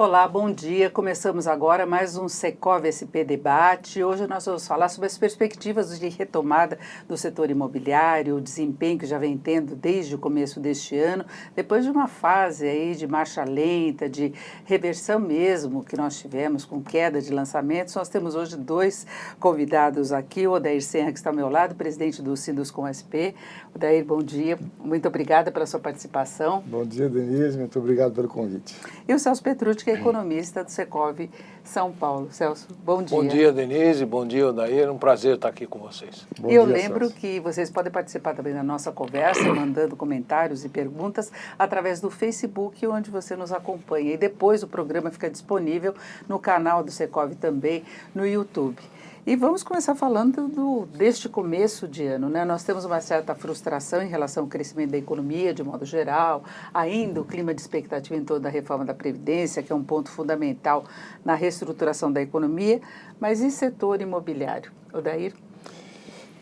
Olá, bom dia. Começamos agora mais um Secov SP Debate. Hoje nós vamos falar sobre as perspectivas de retomada do setor imobiliário, o desempenho que já vem tendo desde o começo deste ano, depois de uma fase aí de marcha lenta, de reversão mesmo que nós tivemos com queda de lançamentos. Nós temos hoje dois convidados aqui, o Odair Senra, que está ao meu lado, presidente do Sinduscom SP. Odair, bom dia. Muito obrigada pela sua participação. Bom dia, Denise. Muito obrigado pelo convite. E o Celso Petrucci, que é economista do Secov São Paulo. Celso, bom dia. Bom dia, Denise. Bom dia, Odair. Um prazer estar aqui com vocês. E eu lembro que vocês podem participar também da nossa conversa, mandando comentários e perguntas através do Facebook, onde você nos acompanha. E depois o programa fica disponível no canal do Secov também, no YouTube. E vamos começar falando deste começo de ano, né? Nós temos uma certa frustração em relação ao crescimento da economia, de modo geral, ainda o clima de expectativa em torno da reforma da Previdência, que é um ponto fundamental na reestruturação da economia, mas e setor imobiliário? Odair?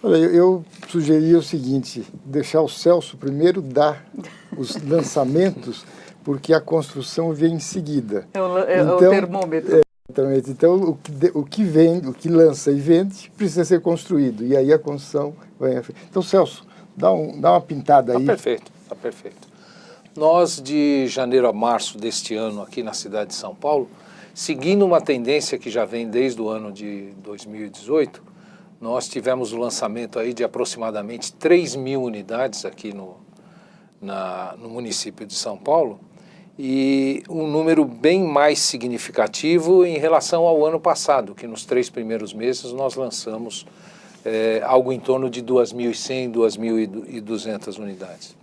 Olha, eu sugeria o seguinte, deixar o Celso primeiro dar os lançamentos, porque a construção vem em seguida. O termômetro. Exatamente. Então, o que lança e vende precisa ser construído. E aí a construção vai à frente. Então, Celso, dá uma pintada aí. Tá perfeito. Nós, de janeiro a março deste ano, aqui na cidade de São Paulo, seguindo uma tendência que já vem desde o ano de 2018, nós tivemos o lançamento aí de aproximadamente 3.000 unidades aqui no município de São Paulo, e um número bem mais significativo em relação ao ano passado, que nos 3 primeiros meses nós lançamos algo em torno de 2.100, 2.200 unidades.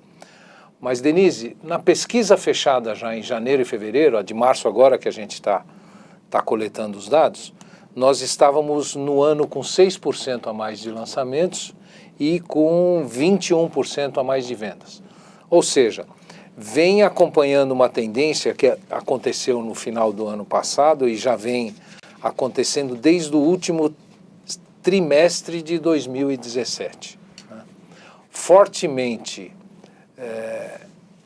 Mas, Denise, na pesquisa fechada já em janeiro e fevereiro, a de março agora que a gente está coletando os dados, nós estávamos no ano com 6% a mais de lançamentos e com 21% a mais de vendas. Ou seja, vem acompanhando uma tendência que aconteceu no final do ano passado e já vem acontecendo desde o último trimestre de 2017. Né? Fortemente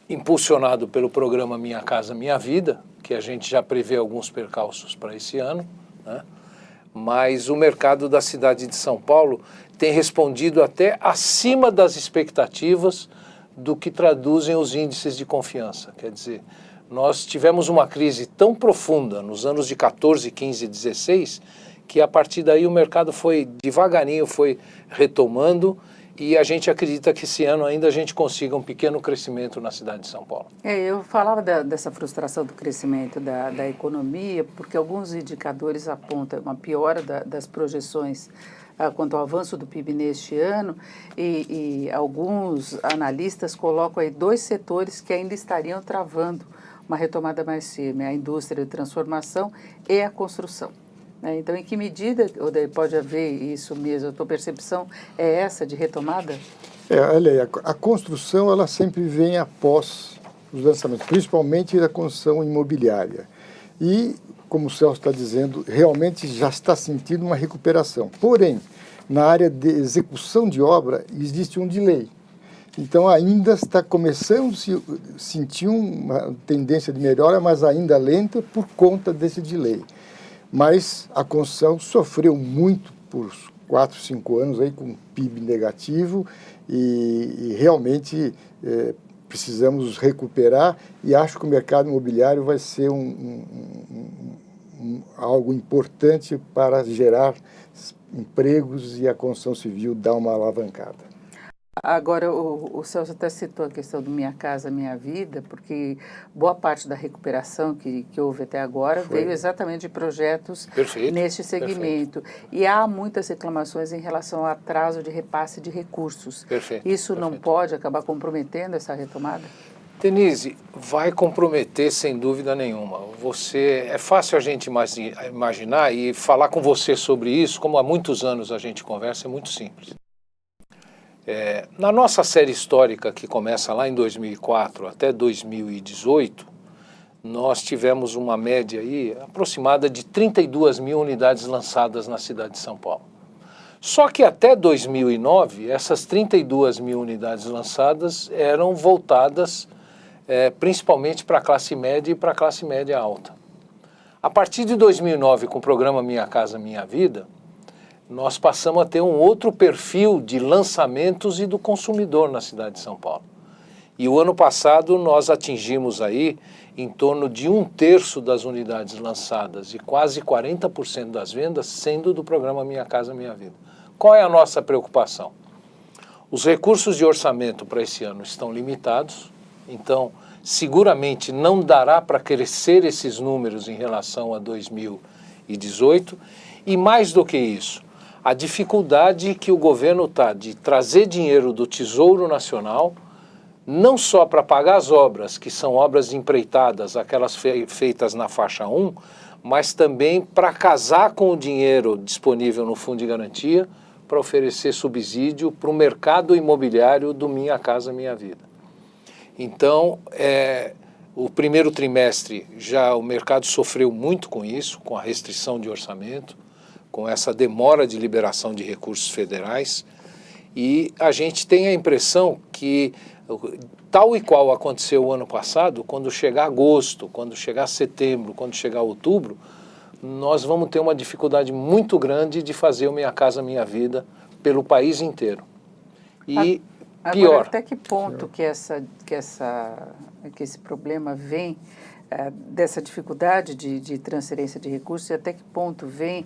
impulsionado pelo programa Minha Casa Minha Vida, que a gente já prevê alguns percalços para esse ano, né? Mas o mercado da cidade de São Paulo tem respondido até acima das expectativas do que traduzem os índices de confiança. Quer dizer, nós tivemos uma crise tão profunda nos anos de 14, 15 e 16, que a partir daí o mercado foi devagarinho, foi retomando, e a gente acredita que esse ano ainda a gente consiga um pequeno crescimento na cidade de São Paulo. Eu falava dessa frustração do crescimento da economia, porque alguns indicadores apontam uma piora das projeções quanto ao avanço do PIB neste ano, e alguns analistas colocam aí 2 setores que ainda estariam travando uma retomada mais firme, a indústria de transformação e a construção. Então, em que medida pode haver isso mesmo? A tua percepção é essa de retomada? Olha aí, a construção ela sempre vem após os lançamentos, principalmente a construção imobiliária. E, como o Celso está dizendo, realmente já está sentindo uma recuperação. Porém, na área de execução de obra, existe um delay. Então, ainda está começando a se sentir uma tendência de melhora, mas ainda lenta por conta desse delay. Mas a construção sofreu muito por 4, 5 anos aí, com PIB negativo e realmente precisamos recuperar, e acho que o mercado imobiliário vai ser algo importante para gerar empregos e a construção civil dar uma alavancada. Agora, o Celso até citou a questão do Minha Casa Minha Vida, porque boa parte da recuperação que houve até agora veio exatamente de projetos neste segmento. E há muitas reclamações em relação ao atraso de repasse de recursos. Isso não pode acabar comprometendo essa retomada? Denise, vai comprometer sem dúvida nenhuma. É fácil a gente imaginar, e falar com você sobre isso, como há muitos anos a gente conversa, é muito simples. Na nossa série histórica, que começa lá em 2004 até 2018, nós tivemos uma média aí aproximada de 32.000 unidades lançadas na cidade de São Paulo. Só que até 2009, essas 32.000 unidades lançadas eram voltadas principalmente para a classe média e para a classe média alta. A partir de 2009, com o programa Minha Casa Minha Vida, nós passamos a ter um outro perfil de lançamentos e do consumidor na cidade de São Paulo. E o ano passado nós atingimos aí em torno de 1/3 das unidades lançadas e quase 40% das vendas sendo do programa Minha Casa Minha Vida. Qual é a nossa preocupação? Os recursos de orçamento para esse ano estão limitados, então seguramente não dará para crescer esses números em relação a 2018 e mais do que isso, a dificuldade que o governo está de trazer dinheiro do Tesouro Nacional, não só para pagar as obras, que são obras empreitadas, aquelas feitas na faixa 1, mas também para casar com o dinheiro disponível no Fundo de Garantia, para oferecer subsídio para o mercado imobiliário do Minha Casa Minha Vida. Então, o primeiro trimestre já o mercado sofreu muito com isso, com a restrição de orçamento, com essa demora de liberação de recursos federais, e a gente tem a impressão que, tal e qual aconteceu o ano passado, quando chegar agosto, quando chegar setembro, quando chegar outubro, nós vamos ter uma dificuldade muito grande de fazer o Minha Casa Minha Vida pelo país inteiro. E pior. Agora, até que ponto que esse problema vem dessa dificuldade de transferência de recursos e até que ponto vem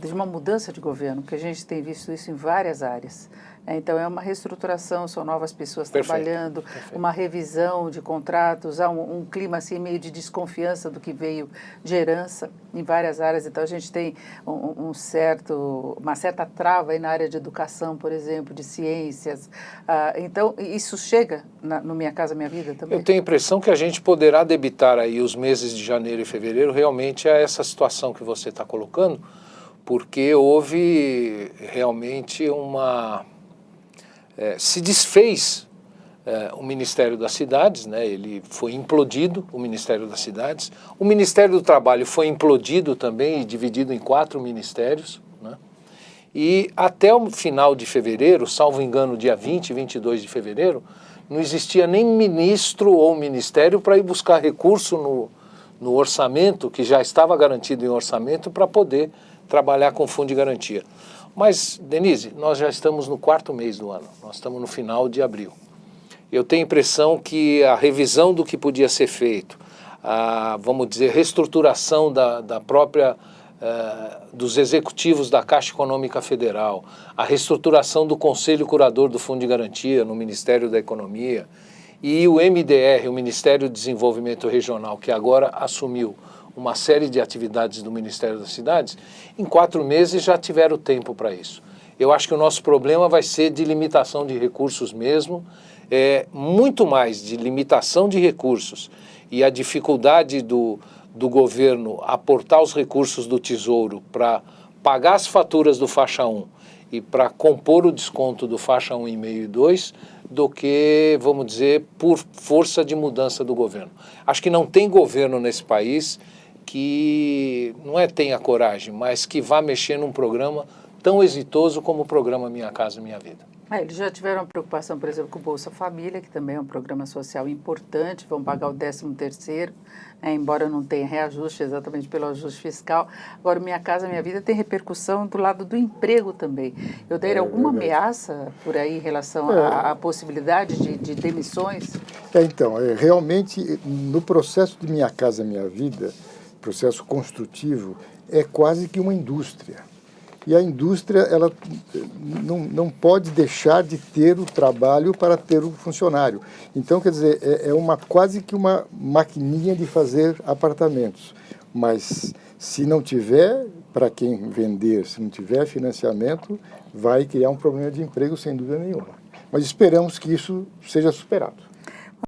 de uma mudança de governo, porque a gente tem visto isso em várias áreas. Então, é uma reestruturação, são novas pessoas trabalhando, uma revisão de contratos, há um clima assim meio de desconfiança do que veio de herança em várias áreas. Então, a gente tem uma certa trava aí na área de educação, por exemplo, de ciências. Então, isso chega no Minha Casa Minha Vida também? Eu tenho a impressão que a gente poderá debitar aí os meses de janeiro e fevereiro realmente a essa situação que você está colocando, porque houve realmente se desfez o Ministério das Cidades, né? Ele foi implodido, o Ministério das Cidades. O Ministério do Trabalho foi implodido também e dividido em 4 ministérios, né? E até o final de fevereiro, salvo engano, dia 20, 22 de fevereiro, não existia nem ministro ou ministério para ir buscar recurso no orçamento, que já estava garantido em orçamento, para poder trabalhar com fundo de garantia. Mas, Denise, nós já estamos no 4º mês do ano, nós estamos no final de abril. Eu tenho a impressão que a revisão do que podia ser feito, vamos dizer, reestruturação da própria, dos executivos da Caixa Econômica Federal, a reestruturação do Conselho Curador do Fundo de Garantia no Ministério da Economia e o MDR, o Ministério do Desenvolvimento Regional, que agora assumiu uma série de atividades do Ministério das Cidades, em 4 meses já tiveram tempo para isso. Eu acho que o nosso problema vai ser de limitação de recursos mesmo, muito mais de limitação de recursos e a dificuldade do governo aportar os recursos do Tesouro para pagar as faturas do faixa 1 e para compor o desconto do faixa 1,5 e 2, do que, vamos dizer, por força de mudança do governo. Acho que não tem governo nesse país que não tenha coragem, mas que vá mexer num programa tão exitoso como o programa Minha Casa Minha Vida. Eles já tiveram preocupação, por exemplo, com o Bolsa Família, que também é um programa social importante, vão pagar o 13º, embora não tenha reajuste exatamente pelo ajuste fiscal. Agora, Minha Casa Minha Vida tem repercussão do lado do emprego também. Eu teria alguma ameaça por aí em relação à possibilidade de demissões? Então, realmente, no processo de Minha Casa Minha Vida, processo construtivo, é quase que uma indústria. E a indústria, ela não pode deixar de ter o trabalho para ter o funcionário. Então, quer dizer, quase que uma maquininha de fazer apartamentos. Mas se não tiver para quem vender, se não tiver financiamento, vai criar um problema de emprego sem dúvida nenhuma. Mas esperamos que isso seja superado.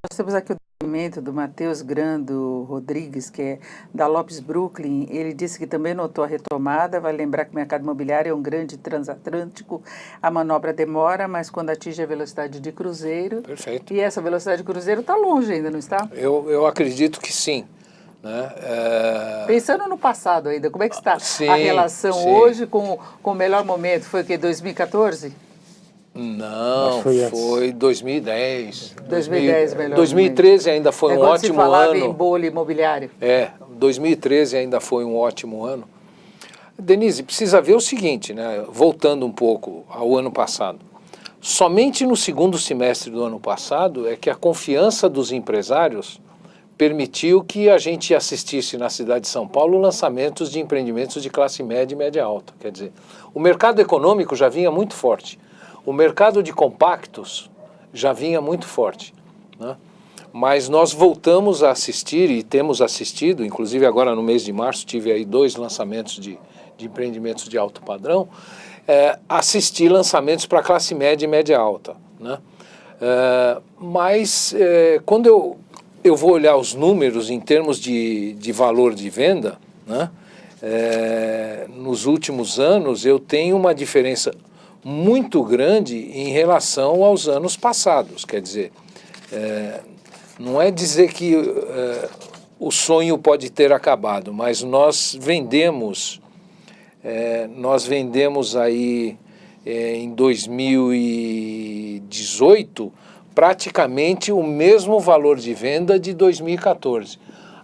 Nós temos aqui o depoimento do Matheus Grando Rodrigues, que é da Lopes Brooklyn. Ele disse que também notou a retomada, vai lembrar que o mercado imobiliário é um grande transatlântico, a manobra demora, mas quando atinge a velocidade de cruzeiro... Perfeito. E essa velocidade de cruzeiro está longe ainda, não está? Eu acredito que sim. Né? Pensando no passado ainda, como é que está a relação hoje com o melhor momento? Foi o quê, 2014? Não, foi 2010. 2010, melhor. 2013 ainda foi um ótimo ano. Quando se falava em bolha imobiliário. 2013 ainda foi um ótimo ano. Denise, precisa ver o seguinte, né? Voltando um pouco ao ano passado. Somente no segundo semestre do ano passado é que a confiança dos empresários permitiu que a gente assistisse na cidade de São Paulo lançamentos de empreendimentos de classe média e média alta. Quer dizer, o mercado econômico já vinha muito forte. O mercado de compactos já vinha muito forte, né? Mas nós voltamos a assistir e temos assistido, inclusive agora no mês de março tive aí 2 lançamentos de empreendimentos de alto padrão, assistir lançamentos para classe média e média alta, né? Mas quando eu vou olhar os números em termos de valor de venda, né? Nos últimos anos eu tenho uma diferença muito grande em relação aos anos passados. Quer dizer, não é dizer que o sonho pode ter acabado, mas nós vendemos aí em 2018 praticamente o mesmo valor de venda de 2014.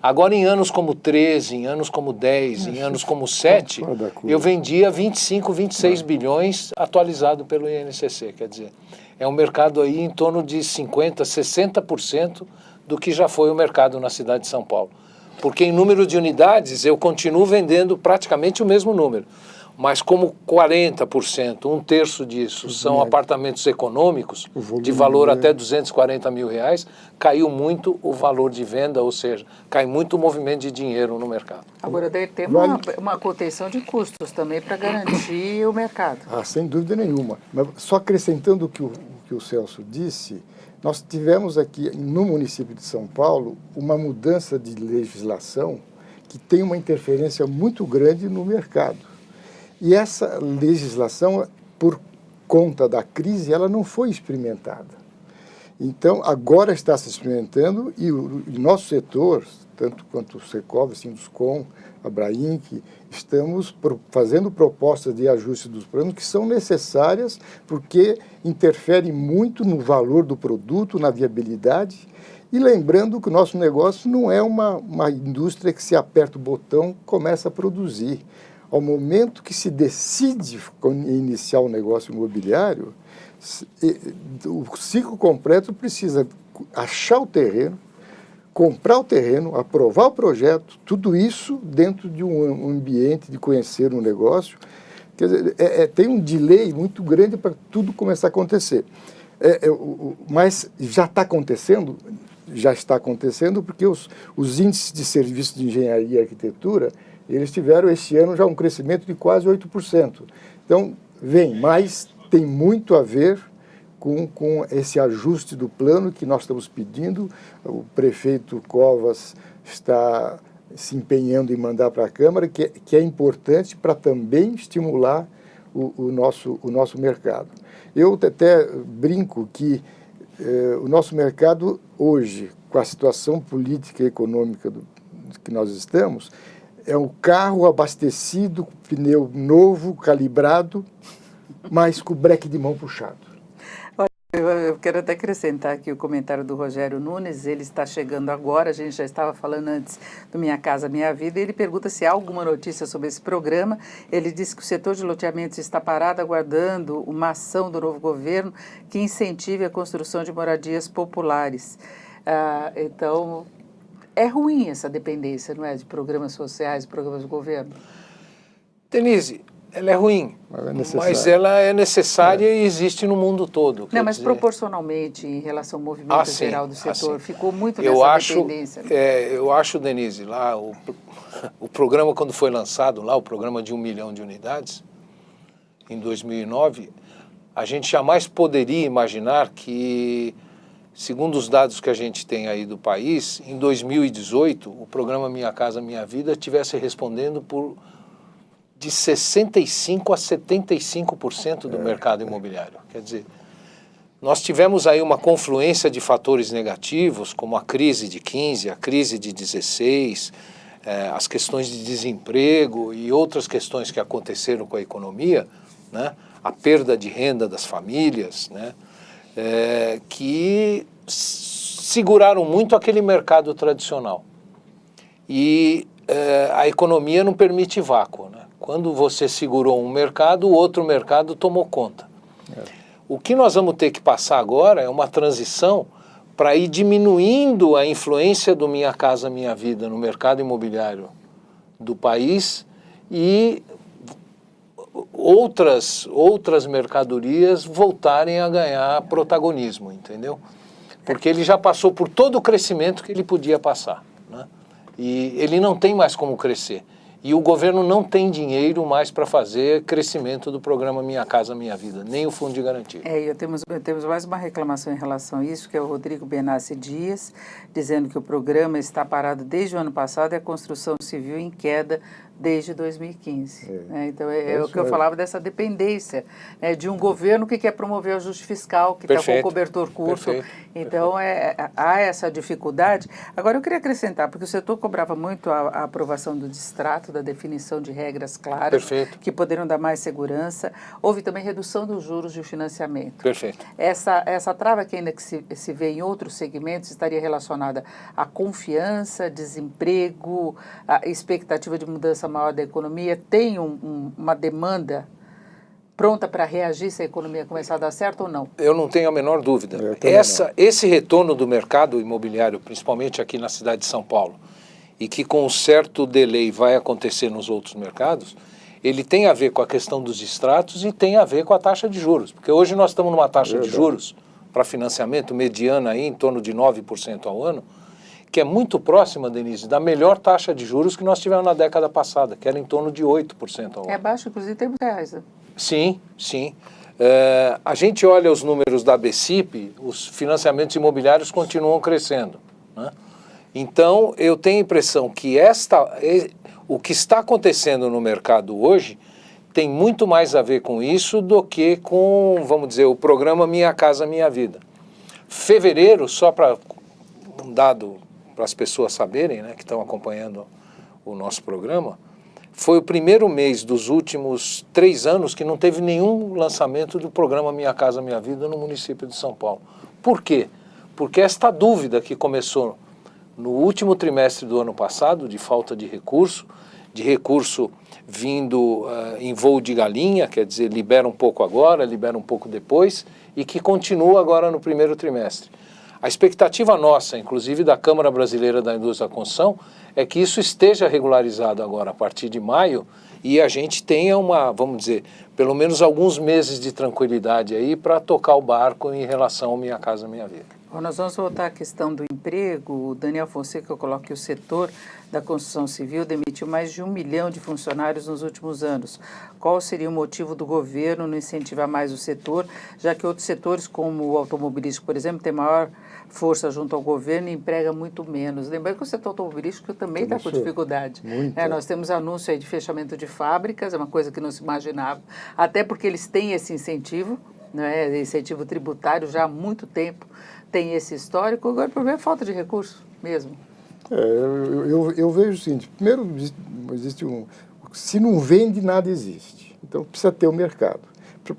Agora, em anos como 13, em anos como 10, em anos como 7, eu vendia 25, 26 bilhões atualizado pelo INCC. Quer dizer, é um mercado aí em torno de 50%, 60% do que já foi o mercado na cidade de São Paulo. Porque em número de unidades eu continuo vendendo praticamente o mesmo número. Mas como 40%, 1/3 disso são apartamentos econômicos, de valor até 240 mil reais, caiu muito o valor de venda, ou seja, cai muito o movimento de dinheiro no mercado. Agora deve ter uma contenção de custos também para garantir o mercado. Sem dúvida nenhuma. Mas só acrescentando o que o Celso disse, nós tivemos aqui no município de São Paulo uma mudança de legislação que tem uma interferência muito grande no mercado. E essa legislação, por conta da crise, ela não foi experimentada. Então, agora está se experimentando e o nosso setor, tanto quanto o Secov, Sinduscom, a Brainc, estamos fazendo propostas de ajuste dos planos que são necessárias porque interferem muito no valor do produto, na viabilidade. E lembrando que o nosso negócio não é uma indústria que se aperta o botão, começa a produzir. Ao momento que se decide iniciar o negócio imobiliário, o ciclo completo precisa achar o terreno, comprar o terreno, aprovar o projeto, tudo isso dentro de um ambiente de conhecer um negócio. Quer dizer, tem um delay muito grande para tudo começar a acontecer. Mas já está acontecendo? Já está acontecendo porque os índices de serviços de engenharia e arquitetura, eles tiveram este ano já um crescimento de quase 8%. Então, mas tem muito a ver com esse ajuste do plano que nós estamos pedindo. O prefeito Covas está se empenhando em mandar para a Câmara, que é importante para também estimular o nosso mercado. Eu até brinco que o nosso mercado hoje, com a situação política e econômica que nós estamos, é um carro abastecido, com pneu novo, calibrado, mas com o breque de mão puxado. Eu quero até acrescentar aqui o comentário do Rogério Nunes, ele está chegando agora, a gente já estava falando antes do Minha Casa Minha Vida, ele pergunta se há alguma notícia sobre esse programa. Ele disse que o setor de loteamentos está parado aguardando uma ação do novo governo que incentive a construção de moradias populares. Então, é ruim essa dependência, não é, de programas sociais, programas do governo? Denise, ela é ruim, mas ela é necessária e existe no mundo todo. Não, mas proporcionalmente, em relação ao movimento geral do setor, ficou muito nessa dependência. Eu acho, Denise, lá o programa, quando foi lançado, lá o programa de 1 milhão de unidades, em 2009, a gente jamais poderia imaginar que, segundo os dados que a gente tem aí do país, em 2018, o programa Minha Casa Minha Vida estivesse respondendo por de 65% a 75% do mercado imobiliário. Quer dizer, nós tivemos aí uma confluência de fatores negativos, como a crise de 15, a crise de 16, as questões de desemprego e outras questões que aconteceram com a economia, né? A perda de renda das famílias, né? Que seguraram muito aquele mercado tradicional. E a economia não permite vácuo, né? Quando você segurou um mercado, o outro mercado tomou conta. O que nós vamos ter que passar agora é uma transição para ir diminuindo a influência do Minha Casa Minha Vida no mercado imobiliário do país e outras mercadorias voltarem a ganhar protagonismo, entendeu? Porque ele já passou por todo o crescimento que ele podia passar, né? E ele não tem mais como crescer. E o governo não tem dinheiro mais para fazer crescimento do programa Minha Casa Minha Vida, nem o Fundo de Garantia. E temos mais uma reclamação em relação a isso, que é o Rodrigo Benassi Dias, dizendo que o programa está parado desde o ano passado e a construção civil em queda desde 2015. Então, é o que eu falava dessa dependência, né, de um governo que quer promover o ajuste fiscal, que está com o cobertor curto. Então, há essa dificuldade. Agora, eu queria acrescentar, porque o setor cobrava muito a aprovação do distrato, da definição de regras claras, que poderiam dar mais segurança. Houve também redução dos juros de financiamento. Essa trava que ainda que se vê em outros segmentos estaria relacionada à confiança, desemprego, à expectativa de mudança maior da economia. Tem uma demanda pronta para reagir se a economia começar a dar certo ou não? Eu não tenho a menor dúvida. Esse retorno do mercado imobiliário, principalmente aqui na cidade de São Paulo, e que com um certo delay vai acontecer nos outros mercados, ele tem a ver com a questão dos distratos e tem a ver com a taxa de juros. Porque hoje nós estamos numa taxa de juros para financiamento mediana aí, em torno de 9% ao ano, que é muito próxima, Denise, da melhor taxa de juros que nós tivemos na década passada, que era em torno de 8% ao ano. É baixo, inclusive, em termos reais, né? Sim. A gente olha os números da BCIP, os financiamentos imobiliários continuam crescendo, né? Então, eu tenho a impressão que o que está acontecendo no mercado hoje tem muito mais a ver com isso do que com, vamos dizer, o programa Minha Casa Minha Vida. Fevereiro, só para um dado para as pessoas saberem, né, que estão acompanhando o nosso programa, foi o primeiro mês dos últimos 3 anos que não teve nenhum lançamento do programa Minha Casa Minha Vida no município de São Paulo. Por quê? Porque esta dúvida que começou no último trimestre do ano passado, de falta de recurso vindo em voo de galinha, quer dizer, libera um pouco agora, libera um pouco depois, e que continua agora no primeiro trimestre. A expectativa nossa, inclusive da Câmara Brasileira da Indústria da Construção, é que isso esteja regularizado agora a partir de maio e a gente tenha vamos dizer, pelo menos alguns meses de tranquilidade aí para tocar o barco em relação ao Minha Casa Minha Vida. Bom, nós vamos voltar à questão do emprego. O Daniel Fonseca coloca que o setor da construção civil demitiu mais de 1 milhão de funcionários nos últimos anos. Qual seria o motivo do governo não incentivar mais o setor, já que outros setores, como o automobilístico, por exemplo, tem maior força junto ao governo e emprega muito menos? Lembrando que o setor automobilístico também está com dificuldade. Nós temos anúncio aí de fechamento de fábricas, é uma coisa que não se imaginava, até porque eles têm esse incentivo, né, incentivo tributário já há muito tempo, tem esse histórico. Agora o problema é falta de recurso mesmo. Eu vejo o seguinte: primeiro, se não vende, nada existe. Então precisa ter o mercado.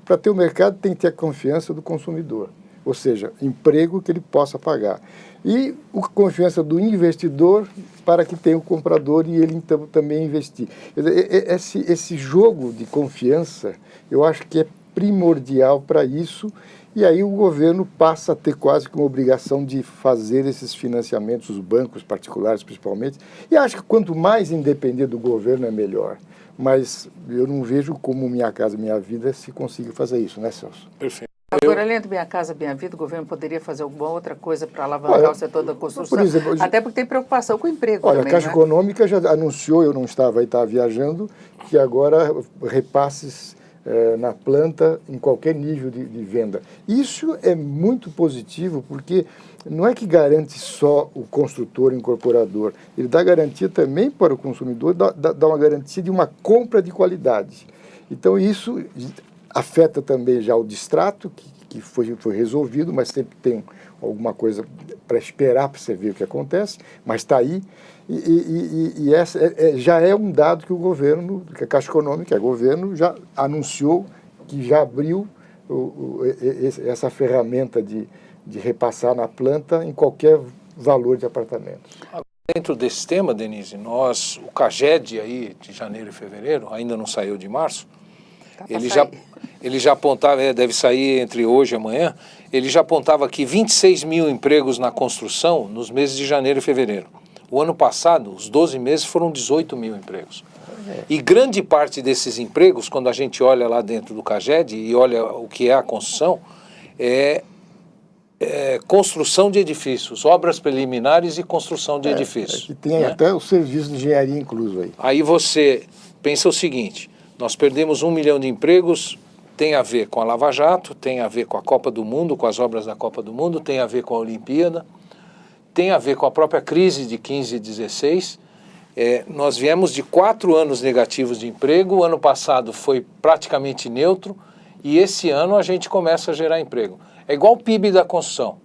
Para ter o mercado tem que ter a confiança do consumidor, ou seja, emprego que ele possa pagar. E a confiança do investidor para que tenha o comprador e ele então também investir. Esse jogo de confiança, eu acho que é primordial para isso, e aí o governo passa a ter quase que uma obrigação de fazer esses financiamentos, os bancos particulares principalmente, e acho que quanto mais independer do governo é melhor. Mas eu não vejo como Minha Casa Minha Vida se consiga fazer isso, né, Celso? Perfeito. Agora, além do Minha Casa Minha Vida, o governo poderia fazer alguma outra coisa para alavancar o setor da construção, por exemplo, até porque tem preocupação com o emprego também, a Caixa Econômica já anunciou, eu não estava aí, estava viajando, que agora repasses na planta em qualquer nível de venda. Isso é muito positivo, porque não é que garante só o construtor e o incorporador, ele dá garantia também para o consumidor, dá uma garantia de uma compra de qualidade. Então isso afeta também já o distrato, que foi resolvido, mas sempre tem alguma coisa para esperar para você ver o que acontece, mas está aí. E essa já é um dado que o governo, que a Caixa Econômica, o governo já anunciou que já abriu essa ferramenta de repassar na planta em qualquer valor de apartamentos. dentro desse tema, Denise, o CAGED aí de janeiro e fevereiro, ainda não saiu de março, ele já apontava, deve sair entre hoje e amanhã, ele já apontava que 26 mil empregos na construção nos meses de janeiro e fevereiro. O ano passado, os 12 meses, foram 18 mil empregos. E grande parte desses empregos, quando a gente olha lá dentro do CAGED e olha o que é a construção, é construção de edifícios, obras preliminares e construção de edifícios. Que tem até o serviço de engenharia incluso aí. Aí você pensa o seguinte, nós perdemos 1 milhão de empregos, tem a ver com a Lava Jato, tem a ver com a Copa do Mundo, com as obras da Copa do Mundo, tem a ver com a Olimpíada, tem a ver com a própria crise de 15 e 16. Nós viemos de 4 anos negativos de emprego, o ano passado foi praticamente neutro, e esse ano a gente começa a gerar emprego. É igual o PIB da construção.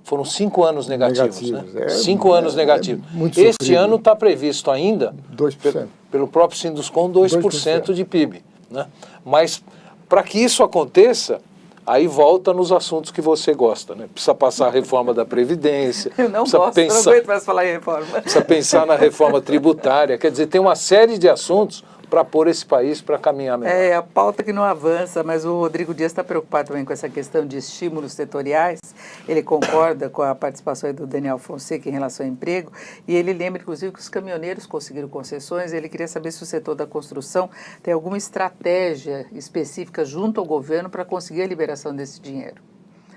Foram 5 anos negativos, né? 5 anos negativos. Este ano está previsto ainda, 2%. Pelo próprio Sinduscom, 2% de PIB. Né? Mas para que isso aconteça, aí volta nos assuntos que você gosta, né? Precisa passar a reforma da Previdência. Eu não gosto, não aguento mais falar em reforma. Precisa pensar na reforma tributária. Quer dizer, tem uma série de assuntos para pôr esse país para caminhar melhor. É a pauta que não avança, mas o Rodrigo Dias está preocupado também com essa questão de estímulos setoriais. Ele concorda com a participação aí do Daniel Fonseca em relação ao emprego, e ele lembra, inclusive, que os caminhoneiros conseguiram concessões. Ele queria saber se o setor da construção tem alguma estratégia específica junto ao governo para conseguir a liberação desse dinheiro.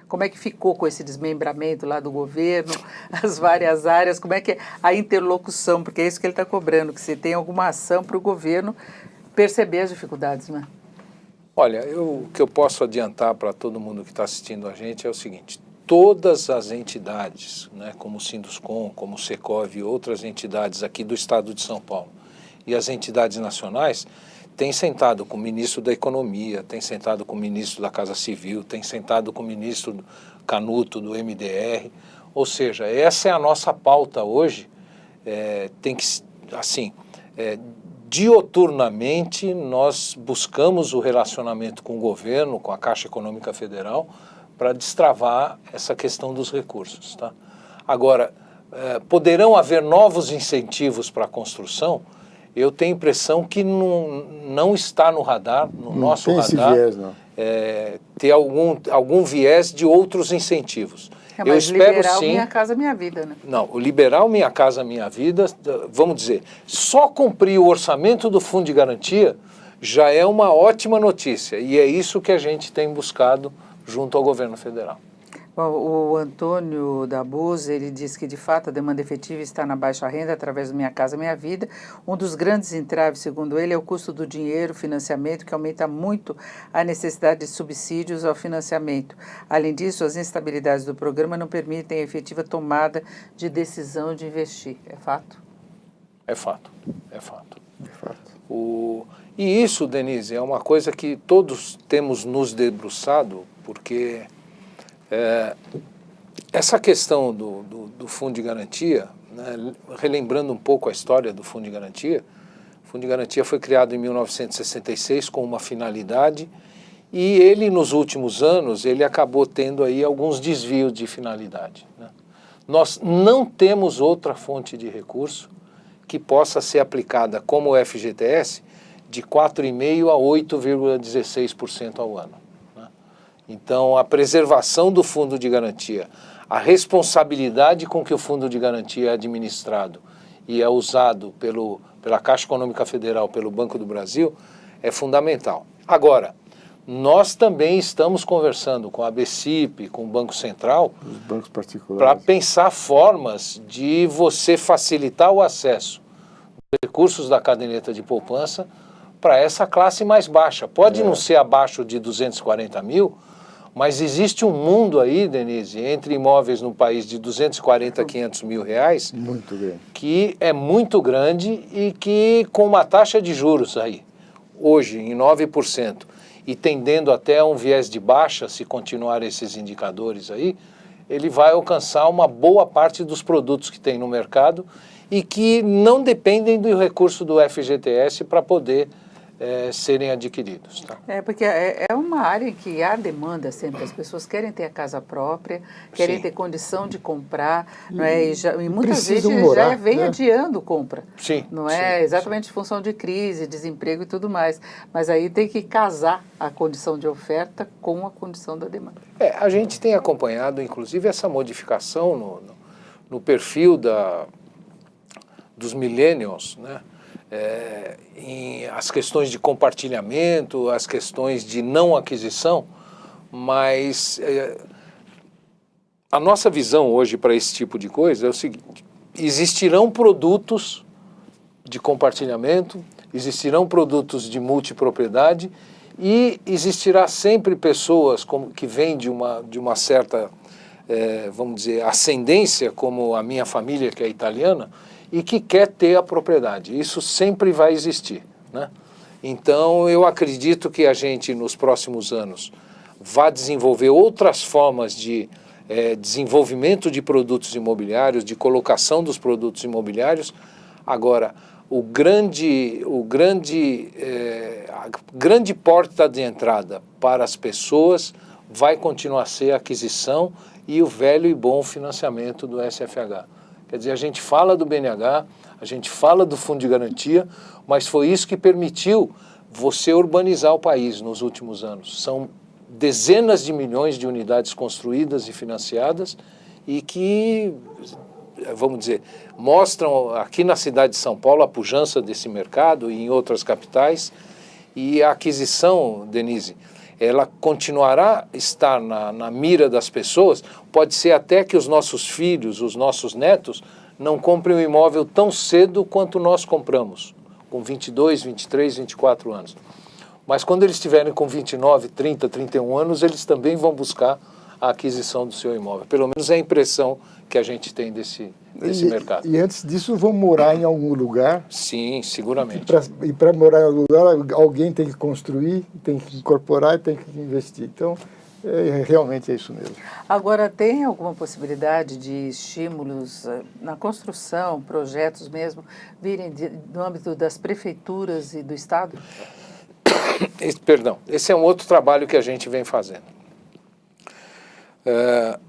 Como é que ficou com esse desmembramento lá do governo, as várias áreas, como é que é a interlocução, porque é isso que ele está cobrando, que se tem alguma ação para o governo perceber as dificuldades, né? Olha, o que eu posso adiantar para todo mundo que está assistindo a gente é o seguinte, todas as entidades, né, como o Sinduscom, como o Secov e outras entidades aqui do estado de São Paulo, e as entidades nacionais, tem sentado com o ministro da Economia, tem sentado com o ministro da Casa Civil, tem sentado com o ministro Canuto do MDR, ou seja, essa é a nossa pauta hoje, tem que, assim, dioturnamente nós buscamos o relacionamento com o governo, com a Caixa Econômica Federal, para destravar essa questão dos recursos. Tá? Agora, poderão haver novos incentivos para a construção? Eu tenho a impressão que não está no radar, no nosso radar, esse viés, não. Ter algum viés de outros incentivos. Mas eu espero liberar sim, o Minha Casa Minha Vida, né? Não, o liberar o Minha Casa Minha Vida, vamos dizer, só cumprir o orçamento do Fundo de Garantia já é uma ótima notícia, e é isso que a gente tem buscado junto ao governo federal. O Antônio Dabuz, ele diz que de fato a demanda efetiva está na baixa renda através do Minha Casa Minha Vida. Um dos grandes entraves, segundo ele, é o custo do dinheiro, financiamento, que aumenta muito a necessidade de subsídios ao financiamento. Além disso, as instabilidades do programa não permitem a efetiva tomada de decisão de investir. É fato? É fato, é fato. É fato. E isso, Denise, é uma coisa que todos temos nos debruçado, porque essa questão do Fundo de Garantia, né, relembrando um pouco a história do Fundo de Garantia, o Fundo de Garantia foi criado em 1966 com uma finalidade e ele, nos últimos anos, ele acabou tendo aí alguns desvios de finalidade. Né? Nós não temos outra fonte de recurso que possa ser aplicada como o FGTS de 4,5% a 8,16% ao ano. Então, a preservação do Fundo de Garantia, a responsabilidade com que o Fundo de Garantia é administrado e é usado pela Caixa Econômica Federal, pelo Banco do Brasil, é fundamental. Agora, nós também estamos conversando com a ABCIP, com o Banco Central, os bancos particulares, para pensar formas de você facilitar o acesso dos recursos da caderneta de poupança para essa classe mais baixa. Pode não ser abaixo de 240 mil, mas existe um mundo aí, Denise, entre imóveis no país de 240 a 500 mil reais, muito grande, que é muito grande e que com uma taxa de juros aí, hoje em 9%, e tendendo até a um viés de baixa, se continuar esses indicadores aí, ele vai alcançar uma boa parte dos produtos que tem no mercado e que não dependem do recurso do FGTS para poder serem adquiridos. Tá? Porque é uma área em que há demanda sempre, as pessoas querem ter a casa própria, querem Sim. ter condição de comprar, não é? E muitas vezes precisam morar, já vem né? adiando compra, Sim, não é? sim, Exatamente em função de crise, desemprego e tudo mais, mas aí tem que casar a condição de oferta com a condição da demanda. A gente tem acompanhado, inclusive, essa modificação no perfil dos millennials, né? Em as questões de compartilhamento, as questões de não aquisição, mas a nossa visão hoje para esse tipo de coisa é o seguinte: existirão produtos de compartilhamento, existirão produtos de multipropriedade e existirá sempre pessoas que vêm de uma certa, vamos dizer, ascendência, como a minha família, que é italiana, e que quer ter a propriedade. Isso sempre vai existir, né? Então, eu acredito que a gente, nos próximos anos, vai desenvolver outras formas de desenvolvimento de produtos imobiliários, de colocação dos produtos imobiliários. Agora, a grande porta de entrada para as pessoas vai continuar a ser a aquisição e o velho e bom financiamento do SFH. Quer dizer, a gente fala do BNH, a gente fala do Fundo de Garantia, mas foi isso que permitiu você urbanizar o país nos últimos anos. São dezenas de milhões de unidades construídas e financiadas e que, vamos dizer, mostram aqui na cidade de São Paulo a pujança desse mercado e em outras capitais. E a aquisição, Denise, ela continuará a estar na mira das pessoas. Pode ser até que os nossos filhos, os nossos netos, não comprem um imóvel tão cedo quanto nós compramos, com 22, 23, 24 anos. Mas quando eles estiverem com 29, 30, 31 anos, eles também vão buscar a aquisição do seu imóvel. Pelo menos é a impressão que a gente tem desse mercado. E antes disso vão morar em algum lugar. Sim, seguramente. E para morar em algum lugar, alguém tem que construir, tem que incorporar e tem que investir. Então, realmente é isso mesmo. Agora, tem alguma possibilidade de estímulos na construção, projetos mesmo, virem do âmbito das prefeituras e do Estado? Perdão, esse é um outro trabalho que a gente vem fazendo.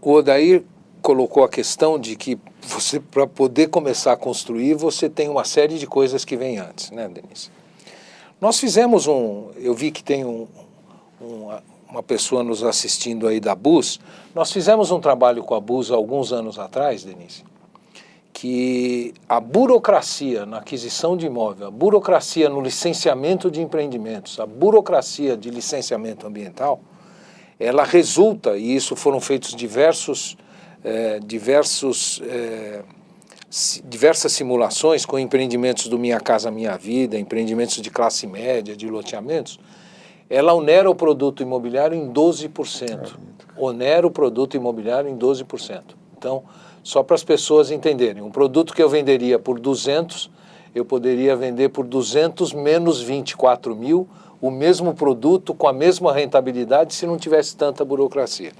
O Odair colocou a questão de que você, para poder começar a construir, você tem uma série de coisas que vêm antes, né, Denise? Nós fizemos eu vi que tem uma pessoa nos assistindo aí da BUS, nós fizemos um trabalho com a BUS há alguns anos atrás, Denise, que a burocracia na aquisição de imóvel, a burocracia no licenciamento de empreendimentos, a burocracia de licenciamento ambiental, ela resulta, e isso foram feitos diversas simulações com empreendimentos do Minha Casa Minha Vida, empreendimentos de classe média, de loteamentos, ela onera o produto imobiliário em 12%. Onera o produto imobiliário em 12%. Então, só para as pessoas entenderem, um produto que eu venderia por 200, eu poderia vender por 200 menos 24 mil, o mesmo produto com a mesma rentabilidade se não tivesse tanta burocracia.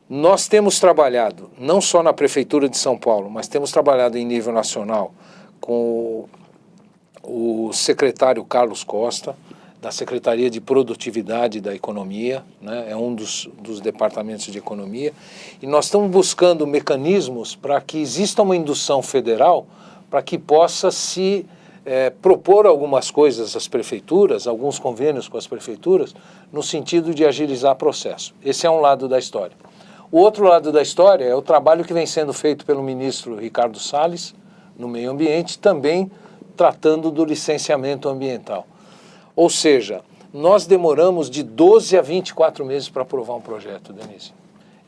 Nós temos trabalhado, não só na Prefeitura de São Paulo, mas temos trabalhado em nível nacional com o secretário Carlos Costa, da Secretaria de Produtividade da Economia, né? É um dos departamentos de economia, e nós estamos buscando mecanismos para que exista uma indução federal para que possa se propor algumas coisas às prefeituras, alguns convênios com as prefeituras, no sentido de agilizar o processo. Esse é um lado da história. O outro lado da história é o trabalho que vem sendo feito pelo ministro Ricardo Salles, no meio ambiente, também tratando do licenciamento ambiental. Ou seja, nós demoramos de 12 a 24 meses para aprovar um projeto, Denise.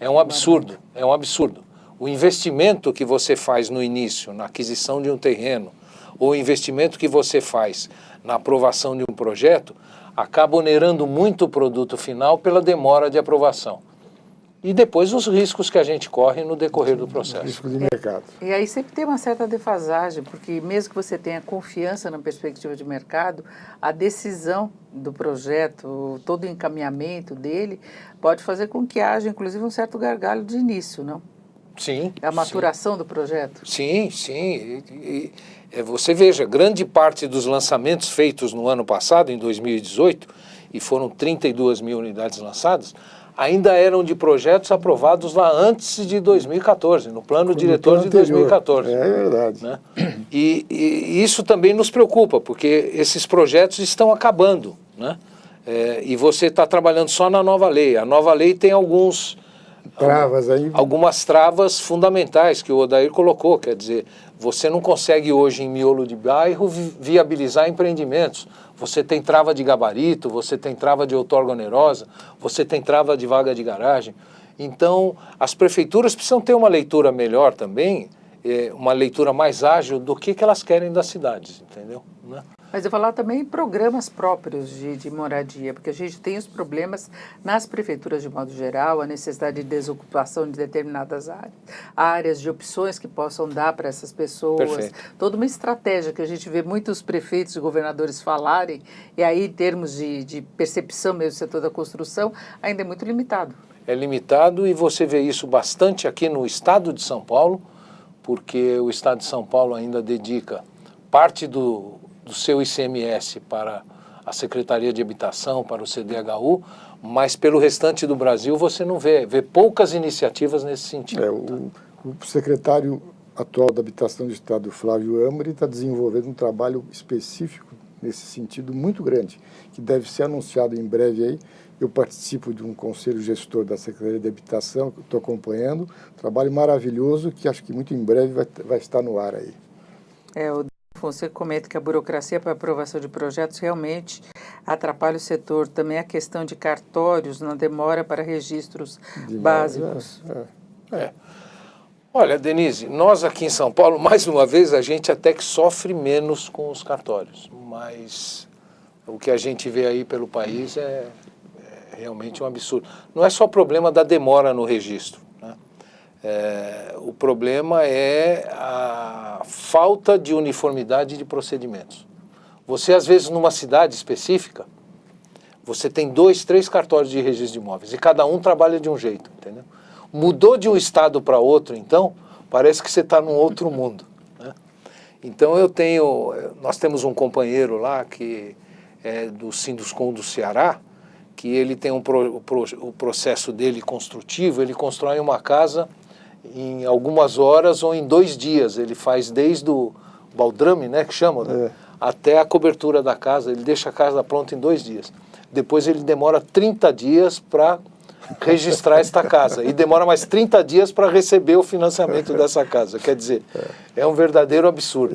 É um absurdo, é um absurdo. O investimento que você faz no início, na aquisição de um terreno, ou o investimento que você faz na aprovação de um projeto, acaba onerando muito o produto final pela demora de aprovação. E depois os riscos que a gente corre no decorrer do processo. Risco de mercado. E aí sempre tem uma certa defasagem, porque mesmo que você tenha confiança na perspectiva de mercado, a decisão do projeto, todo o encaminhamento dele, pode fazer com que haja, inclusive, um certo gargalo de início, não? Sim. A maturação do projeto. Sim, sim. Você veja, grande parte dos lançamentos feitos no ano passado, em 2018, e foram 32 mil unidades lançadas, ainda eram de projetos aprovados lá antes de 2014, no plano diretor de 2014. É verdade. Né? E isso também nos preocupa, porque esses projetos estão acabando, né? E você está trabalhando só na nova lei. A nova lei tem algumas travas fundamentais que o Odair colocou, quer dizer, você não consegue hoje em miolo de bairro viabilizar empreendimentos. Você tem trava de gabarito, você tem trava de outorga onerosa, você tem trava de vaga de garagem. Então, as prefeituras precisam ter uma leitura melhor também, uma leitura mais ágil do que elas querem das cidades, entendeu? Né? Mas eu falar também em programas próprios de moradia, porque a gente tem os problemas nas prefeituras de modo geral, a necessidade de desocupação de determinadas áreas, de opções que possam dar para essas pessoas. Perfeito. Toda uma estratégia que a gente vê muitos prefeitos e governadores falarem, e aí em termos de percepção mesmo do setor da construção, ainda é muito limitado. É limitado e você vê isso bastante aqui no estado de São Paulo, porque o estado de São Paulo ainda dedica parte do seu ICMS para a Secretaria de Habitação, para o CDHU, mas pelo restante do Brasil você não vê poucas iniciativas nesse sentido. O secretário atual da Habitação do Estado, Flávio Amari, está desenvolvendo um trabalho específico nesse sentido muito grande, que deve ser anunciado em breve aí. Eu participo de um conselho gestor da Secretaria de Habitação, que estou acompanhando, um trabalho maravilhoso que acho que muito em breve vai estar no ar aí. O Fonseca comenta que a burocracia para aprovação de projetos realmente atrapalha o setor. Também a questão de cartórios na demora para registros básicos. Olha, Denise, nós aqui em São Paulo, mais uma vez, a gente até que sofre menos com os cartórios, mas o que a gente vê aí pelo país é realmente um absurdo. Não é só problema da demora no registro, né? O problema é a falta de uniformidade de procedimentos. Você, às vezes, numa cidade específica, você tem 2, 3 cartórios de registro de imóveis e cada um trabalha de um jeito, entendeu? Mudou de um estado para outro, então, parece que você está num outro mundo, né? Então, nós temos um companheiro lá que é do Sinduscom do Ceará, que ele tem o processo dele construtivo, ele constrói uma casa em algumas horas ou em 2 dias. Ele faz desde o baldrame, né, que chama, né, até a cobertura da casa. Ele deixa a casa pronta em 2 dias. Depois ele demora 30 dias para registrar esta casa e demora mais 30 dias para receber o financiamento dessa casa. Quer dizer, é um verdadeiro absurdo.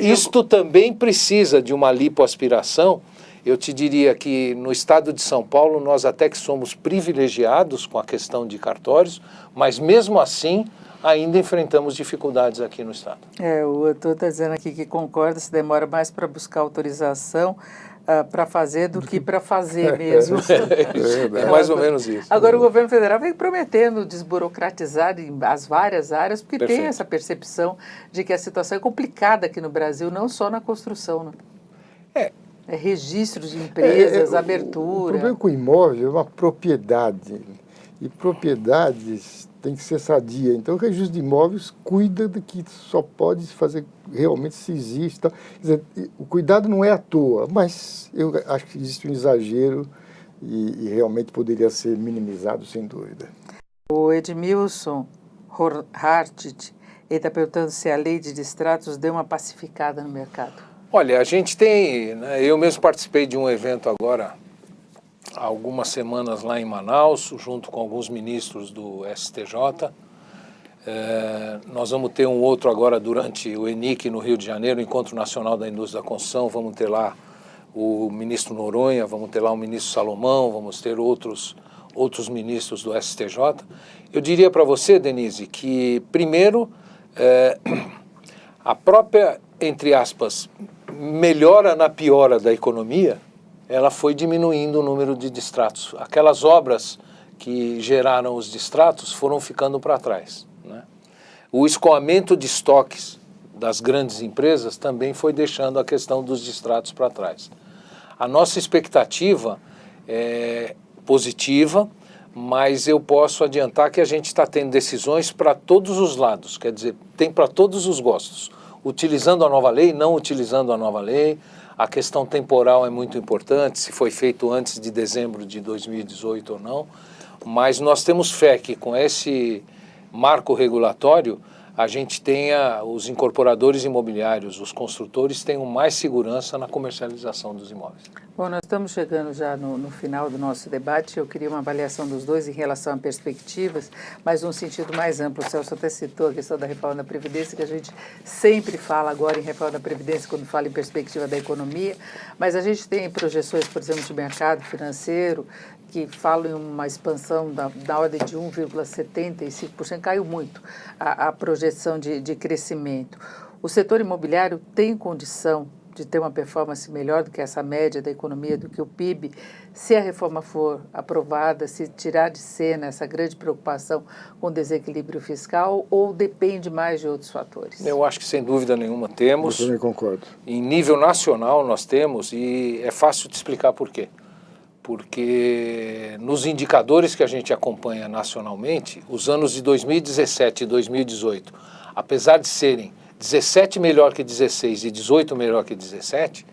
Isto também precisa de uma lipoaspiração. Eu te diria que no estado de São Paulo nós até que somos privilegiados com a questão de cartórios, mas mesmo assim ainda enfrentamos dificuldades aqui no estado. O Arthur está dizendo aqui que concorda, se demora mais para buscar autorização para fazer do que para fazer mesmo. É mais ou menos isso. Agora o governo federal vem prometendo desburocratizar as várias áreas, porque Perfeito. tem essa percepção de que a situação é complicada aqui no Brasil, não só na construção, né? Registros de empresas, abertura. O problema com o imóvel é uma propriedade. E propriedades tem que ser sadia. Então, o registro de imóveis cuida de que só pode fazer realmente se existe. Quer dizer, o cuidado não é à toa, mas eu acho que existe um exagero e realmente poderia ser minimizado, sem dúvida. O Edmilson Hartit, ele está perguntando se a lei de distratos deu uma pacificada no mercado. Olha, a gente tem, né, eu mesmo participei de um evento agora, há algumas semanas lá em Manaus, junto com alguns ministros do STJ. Nós vamos ter um outro agora durante o ENIC no Rio de Janeiro, Encontro Nacional da Indústria da Construção. Vamos ter lá o ministro Noronha, vamos ter lá o ministro Salomão, vamos ter outros ministros do STJ. Eu diria para você, Denise, que primeiro a própria, entre aspas, melhora na piora da economia, ela foi diminuindo o número de distratos. Aquelas obras que geraram os distratos foram ficando para trás, né? O escoamento de estoques das grandes empresas também foi deixando a questão dos distratos para trás. A nossa expectativa é positiva, mas eu posso adiantar que a gente está tendo decisões para todos os lados, quer dizer, tem para todos os gostos. utilizando a nova lei, não utilizando a nova lei. A questão temporal é muito importante, se foi feito antes de dezembro de 2018 ou não. Mas nós temos fé que com esse marco regulatório a gente tenha, os incorporadores imobiliários, os construtores tenham mais segurança na comercialização dos imóveis. Bom, nós estamos chegando já no final do nosso debate. Eu queria uma avaliação dos dois em relação a perspectivas, mas num sentido mais amplo. O Celso até citou a questão da reforma da Previdência, que a gente sempre fala agora em reforma da Previdência quando fala em perspectiva da economia, mas a gente tem projeções, por exemplo, de mercado financeiro, que falam em uma expansão da ordem de 1,75%, caiu muito a projeção de crescimento. O setor imobiliário tem condição de ter uma performance melhor do que essa média da economia, do que o PIB, se a reforma for aprovada, se tirar de cena essa grande preocupação com o desequilíbrio fiscal, ou depende mais de outros fatores? Eu acho que sem dúvida nenhuma temos. Eu também concordo. Em nível nacional nós temos, e é fácil de explicar por quê. Porque nos indicadores que a gente acompanha nacionalmente, os anos de 2017 e 2018, apesar de serem 17 melhor que 16 e 18 melhor que 17,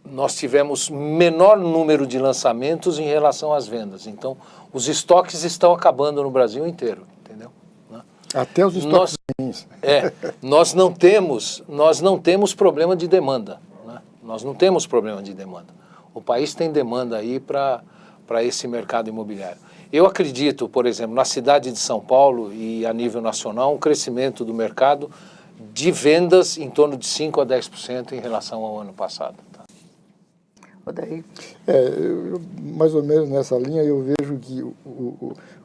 nós tivemos menor número de lançamentos em relação às vendas. Então, os estoques estão acabando no Brasil inteiro, entendeu? Até os estoques ruins. Nós não temos problema de demanda, né? Nós não temos problema de demanda. O país tem demanda aí para esse mercado imobiliário. Eu acredito, por exemplo, na cidade de São Paulo e a nível nacional, um crescimento do mercado de vendas em torno de 5% a 10% em relação ao ano passado. Tá? Odair? Mais ou menos nessa linha, eu vejo que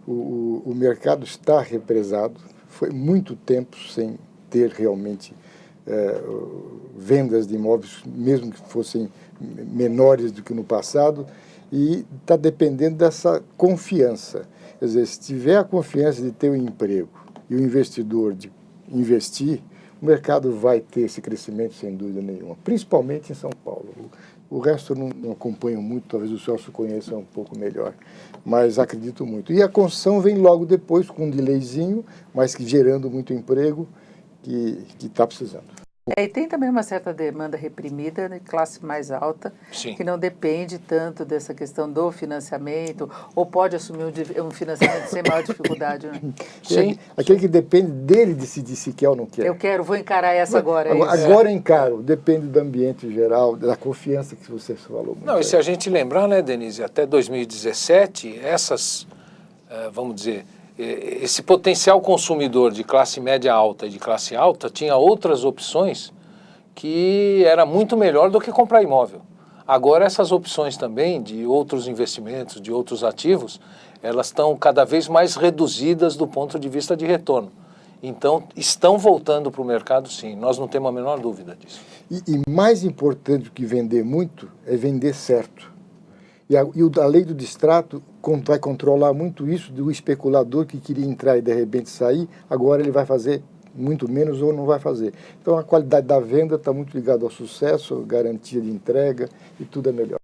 o mercado está represado. Foi muito tempo sem ter realmente vendas de imóveis, mesmo que fossem menores do que no passado, e está dependendo dessa confiança. Quer dizer, se tiver a confiança de ter um emprego e o investidor de investir, o mercado vai ter esse crescimento sem dúvida nenhuma, principalmente em São Paulo. O resto eu não acompanho muito, talvez o Celso conheça um pouco melhor, mas acredito muito. E a construção vem logo depois, com um delayzinho, mas que gerando muito emprego, que está precisando. E tem também uma certa demanda reprimida de classe mais alta, Sim. que não depende tanto dessa questão do financiamento, ou pode assumir um financiamento sem maior dificuldade, né? Sim. Aquele que depende dele decidir se quer ou não quer. Vou encarar essa agora. Agora encaro, depende do ambiente geral, da confiança que você falou. Não, e se a gente lembrar, né, Denise, até 2017, vamos dizer, esse potencial consumidor de classe média alta e de classe alta tinha outras opções que era muito melhor do que comprar imóvel. Agora essas opções também de outros investimentos, de outros ativos, elas estão cada vez mais reduzidas do ponto de vista de retorno. Então estão voltando para o mercado, sim, nós não temos a menor dúvida disso. E mais importante do que vender muito é vender certo. E a lei do distrato vai controlar muito isso do especulador que queria entrar e de repente sair, agora ele vai fazer muito menos ou não vai fazer. Então a qualidade da venda está muito ligada ao sucesso, garantia de entrega e tudo é melhor.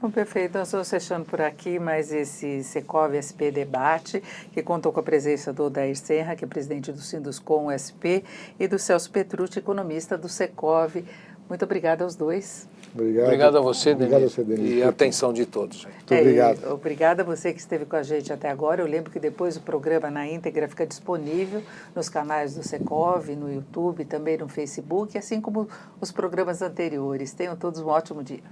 Bom, perfeito. Nós estamos fechando por aqui mais esse Secov SP Debate, que contou com a presença do Odair Senra, que é presidente do Sinduscom SP, e do Celso Petrucci, economista do Secov. Muito obrigada aos dois. Obrigado a você, Denise. E a atenção de todos. Muito obrigado. Obrigada a você que esteve com a gente até agora. Eu lembro que depois o programa na íntegra fica disponível nos canais do Secov, no YouTube, também no Facebook, assim como os programas anteriores. Tenham todos um ótimo dia.